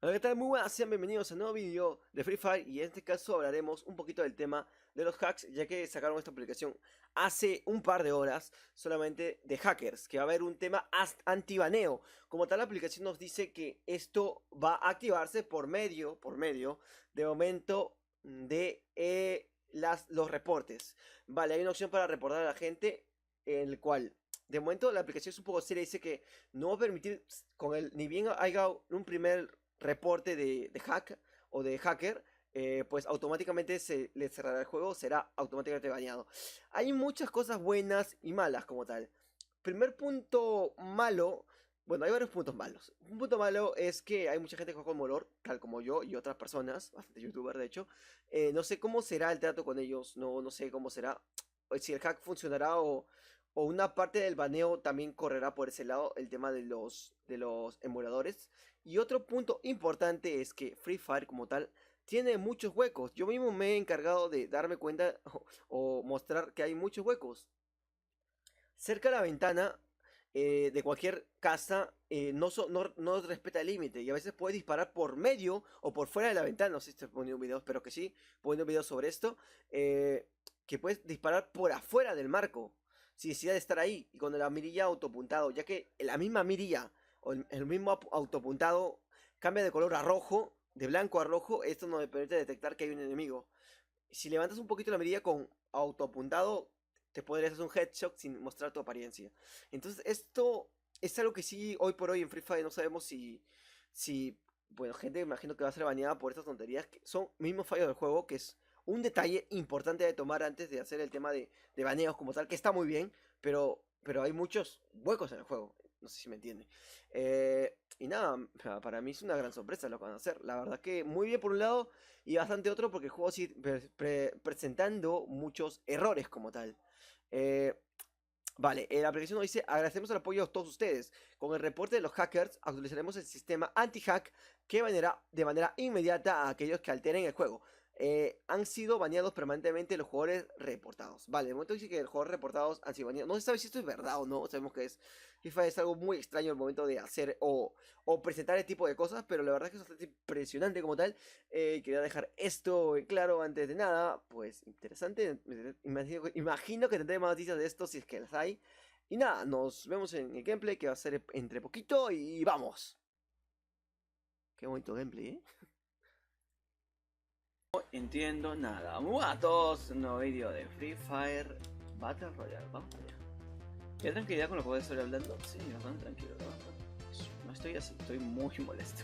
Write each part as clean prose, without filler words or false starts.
Hola, ¿qué tal? Muy buenas, sean bienvenidos a un nuevo vídeo de Free Fire y en este caso hablaremos un poquito del tema de los hacks, ya que sacaron esta publicación hace un par de horas solamente de hackers, que va a haber un tema anti-baneo. Como tal, la aplicación nos dice que esto va a activarse por medio de momento de los reportes. Vale, hay una opción para reportar a la gente, en el cual de momento la aplicación es un poco seria, dice que no va a permitir ni bien haya un primer reporte de hack o de hacker, pues automáticamente se le cerrará el juego, será automáticamente baneado. Hay muchas cosas buenas y malas como tal. Primer punto malo, bueno, hay varios puntos malos. Un punto malo es que hay mucha gente que juega con Molor, tal como yo y otras personas, bastante youtubers de hecho. No sé cómo será el trato con ellos, no sé cómo será, si el hack funcionará o una parte del baneo también correrá por ese lado, el tema de los emuladores. Y otro punto importante es que Free Fire como tal tiene muchos huecos. Yo mismo me he encargado de darme cuenta o mostrar que hay muchos huecos. Cerca de la ventana de cualquier casa no respeta el límite y a veces puede disparar por medio o por fuera de la ventana. No sé si estoy poniendo un video, espero que sí, poniendo un video sobre esto. Que puedes disparar por afuera del marco sin necesidad de estar ahí y con la mirilla autopuntado, ya que la misma mirilla o el mismo autopuntado cambia de color a rojo, de blanco a rojo. Esto nos permite detectar que hay un enemigo. Si levantas un poquito la mirilla con autoapuntado, te podrías hacer un headshot sin mostrar tu apariencia. Entonces, esto es algo que sí, hoy por hoy en Free Fire no sabemos si bueno, gente me imagino que va a ser baneada por estas tonterías, que son mismos fallos del juego, que es un detalle importante de tomar antes de hacer el tema de baneos como tal, que está muy bien, pero hay muchos huecos en el juego. No sé si me entiende. Y nada, para mí es una gran sorpresa lo que van a hacer. La verdad que muy bien por un lado y bastante otro porque el juego sigue presentando muchos errores como tal. Eh, Vale, la aplicación nos dice: agradecemos el apoyo a todos ustedes. Con el reporte de los hackers actualizaremos el sistema anti-hack que baneará de manera inmediata a aquellos que alteren el juego. Han sido baneados permanentemente los jugadores reportados. Vale, de momento dice que los jugadores reportados han sido baneados. No se sabe si esto es verdad o no. Sabemos que FIFA es algo muy extraño al momento de hacer o presentar este tipo de cosas, pero la verdad es que es bastante impresionante como tal. Quería dejar esto en claro antes de nada. Pues interesante. Imagino que tendré más noticias de esto si es que las hay. Y nada, nos vemos en el gameplay que va a ser entre poquito y vamos. Qué bonito gameplay, ¿eh? No entiendo nada. Muy buenas a todos, un nuevo vídeo de Free Fire Battle Royale. Vamos allá. ¿Qué tranquilidad con lo que voy a estar hablando? Sí, bastante tranquilo, la verdad. No estoy así, estoy muy molesto.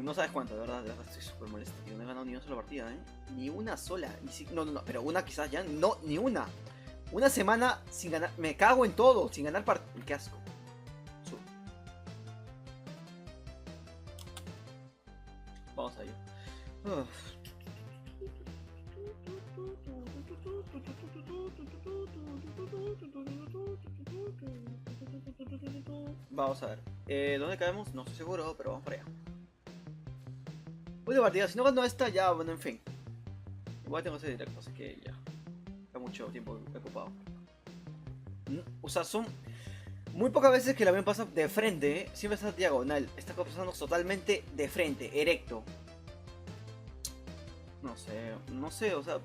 No sabes cuánto, de verdad estoy súper molesto. Yo no he ganado ni una sola partida, ¿eh? Ni una sola. No, pero una quizás ya. No, ni una. Una semana sin ganar. Me cago en todo, sin ganar partidas. Qué asco. Vamos a ir. Vamos a ver. ¿Dónde caemos? No estoy seguro, pero vamos para allá. Voy de partida. Si no gano esta, ya, bueno, en fin. Igual tengo ese directo, así que ya. Está mucho tiempo ocupado. O sea, son muy pocas veces que el avión pasa de frente, ¿eh? Siempre está diagonal. Está pasando totalmente de frente, erecto. No sé, o sea,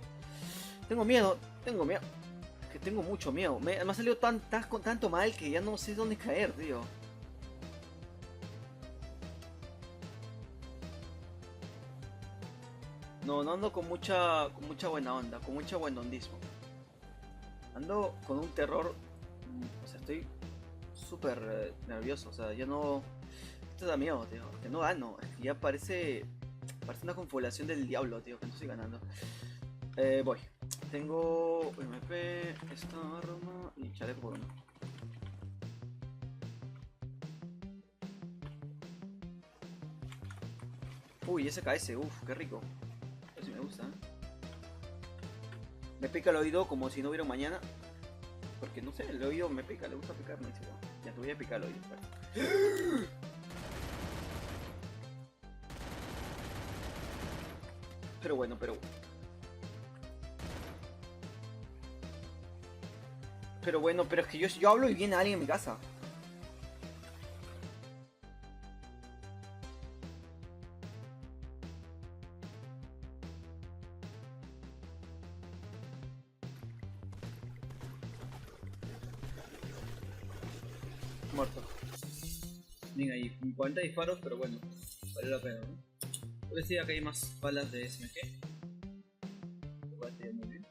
tengo miedo. Es que tengo mucho miedo. Me ha salido tanto mal que ya no sé dónde caer, tío. No ando con mucha buena onda, con mucho buen hondismo. Ando con un terror, o sea, estoy súper nervioso, o sea, ya no... Esto da miedo, tío, que no gano, es que ya parece una confabulación del diablo, tío, que no estoy ganando. Voy. Tengo MP, esta arma y chaleco por uno. Uy, SKS, uff, qué rico. Eso sí me gusta, ¿eh? Me pica el oído como si no hubiera un mañana. Porque no sé, el oído me pica, le gusta picarme. Ya te voy a picar el oído. Pero bueno, pero bueno, pero es que yo hablo y viene alguien en mi casa. Muerto. Bien ahí, 40 disparos, pero bueno, vale la pena, ¿no? Yo decía que hay más balas de SMG. Lo cual estaría muy bien.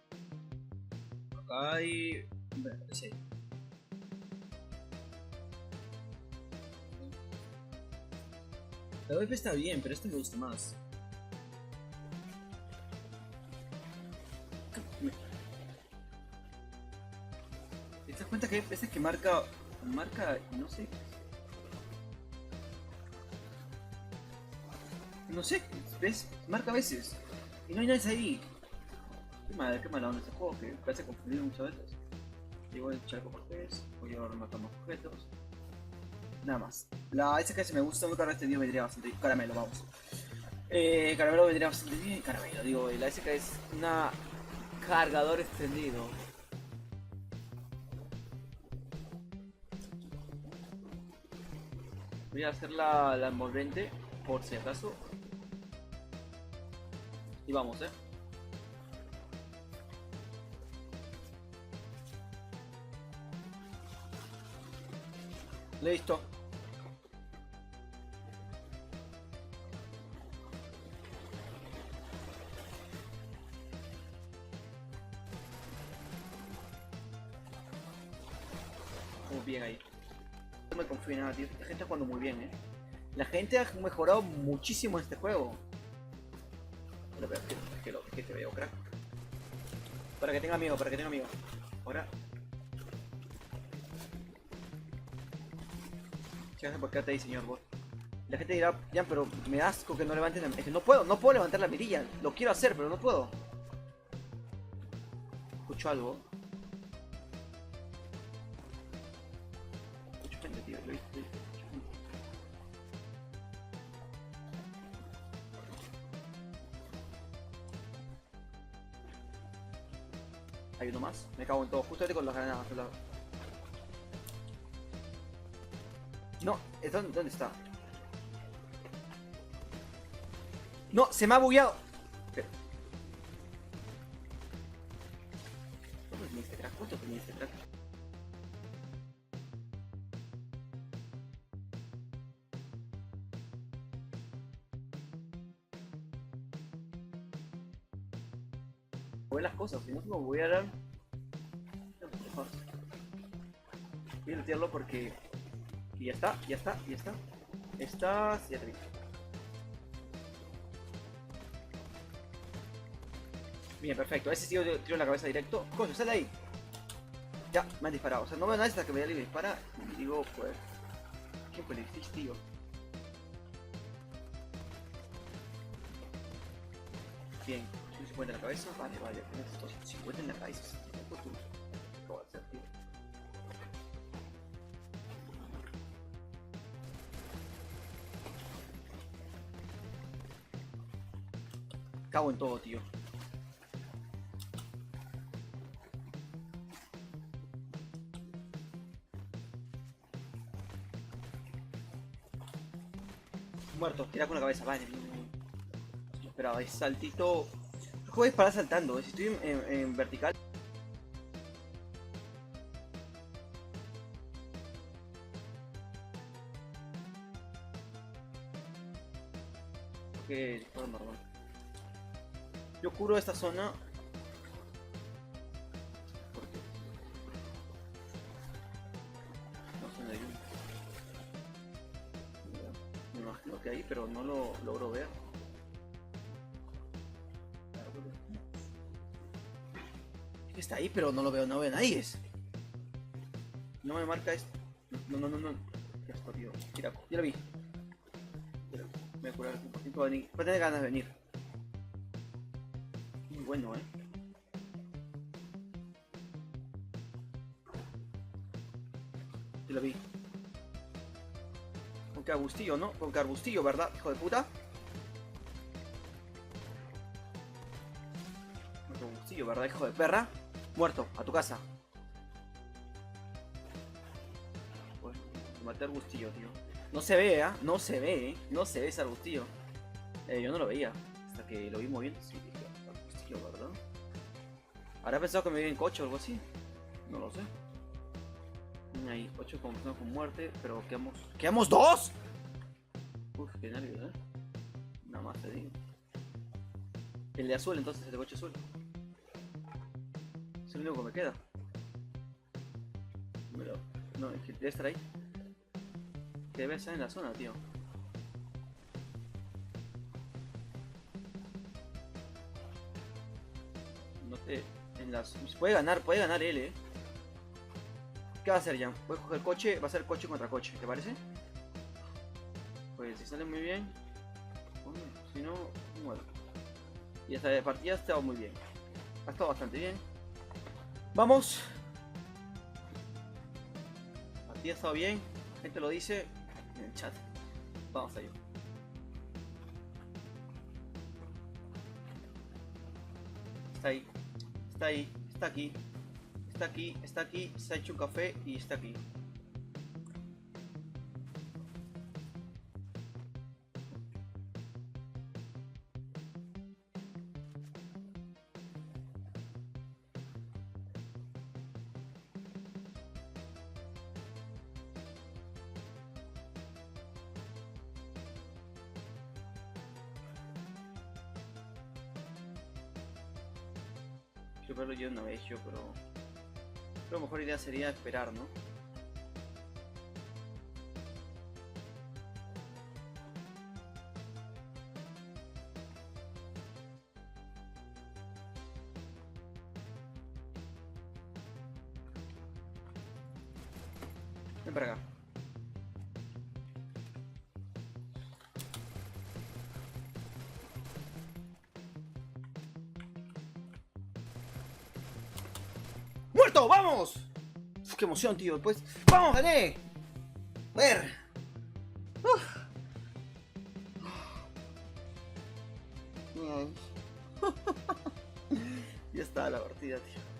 Acá hay... Bueno, sí. La WP está bien, pero este me gusta más. ¿Te das cuenta que hay veces que marca no sé, ves, marca a veces y no hay nadie ahí? Qué mala onda este juego que me hace confundir muchas veces. Llevo el charco cortés, voy a matar más objetos. Nada más. La SKS me gusta, muy caro este video vendría bastante bien. Caramelo, vamos. Caramelo vendría bastante bien. Caramelo, digo, la SK es una cargador extendido. Voy a hacer la envolvente por si acaso. Y vamos, Listo. Muy bien ahí. No me confío en nada, tío. La gente está jugando muy bien, La gente ha mejorado muchísimo en este juego. Que te veo, crack. Para que tenga miedo, para que tenga miedo. Ahora. ¿Por qué te ahí, señor bot? La gente dirá, ya, pero me da asco que no levanten la... Es que no puedo levantar la mirilla. Lo quiero hacer, pero no puedo. Escucho algo. Escucho gente, tío. Lo he visto. Hay uno más. Me cago en todo. Justamente con las granadas. No, ¿dónde está? No, se me ha bugueado. ¿Cuánto tenía este crack? ¿Cuánto tenía este crack? Voy las cosas, si no se me voy a dar. Voy a retirarlo porque. Y ya está. Estás. Ya te vi. Bien, perfecto. Ese sí yo tiro en la cabeza directo. Coño, sale ahí. Ya, me han disparado. O sea, no veo nada hasta que me dispara. Y digo, pues. ¿Qué fue el Fish, tío? Bien, 150 en la cabeza. Vale, 250 en la cabeza. ¿Qué voy a hacer, tío? Cago en todo, tío. Muerto, tira con la cabeza, vale. No esperaba, es saltito. El juego es para saltando, si estoy en vertical. Que todo normal. Yo curo esta zona. Porque no sé, hay un... Me imagino que ahí, pero no lo logro ver. Es que está ahí, pero no lo veo, no veo nadie. No me marca esto. No. Ya está, tío. Mira, ya lo vi. Me voy a curar un poquito. Va a tener ganas de venir. Muy bueno, Ya lo vi. Con que arbustillo, ¿no? Con que arbustillo, ¿verdad? Hijo de puta. Con que arbustillo, ¿verdad? Hijo de perra. Muerto, a tu casa. Bueno, maté arbustillo, tío. No se ve, No se ve, No se ve ese arbustillo. Yo no lo veía. Hasta que lo vi moviendo. Sí, dije, arbustillo, ¿verdad? ¿Habrá pensado que me iba en coche o algo así? No lo sé. Hay 8 confirmados con muerte, pero quedamos... ¿Quedamos dos? Uf, qué nervios, Nada más te digo. El de azul, entonces, el de coche azul. Es el único que me queda. Pero, no, es que debe estar ahí. Que debe estar en la zona, tío. No te... En las... Puede ganar él, ¿Qué va a hacer, Jan? Voy a coger el coche, va a ser coche contra coche, ¿te parece? Pues si sale muy bien, bueno, si no, muero. Y esta partida ha estado muy bien. Ha estado bastante bien. Vamos. La partida ha estado bien. La gente lo dice en el chat. Vamos allá. Está ahí. Está ahí. Está aquí. Está aquí. Está aquí. Se ha hecho un café y está aquí. Quiero verlo yo una vez, pero la mejor idea sería esperar, ¿no? Ven para acá. ¡Muerto! ¡Vamos! Uf, ¡qué emoción, tío! Después... ¡Vamos, gané! A ver. Uf. Ya está la partida, tío.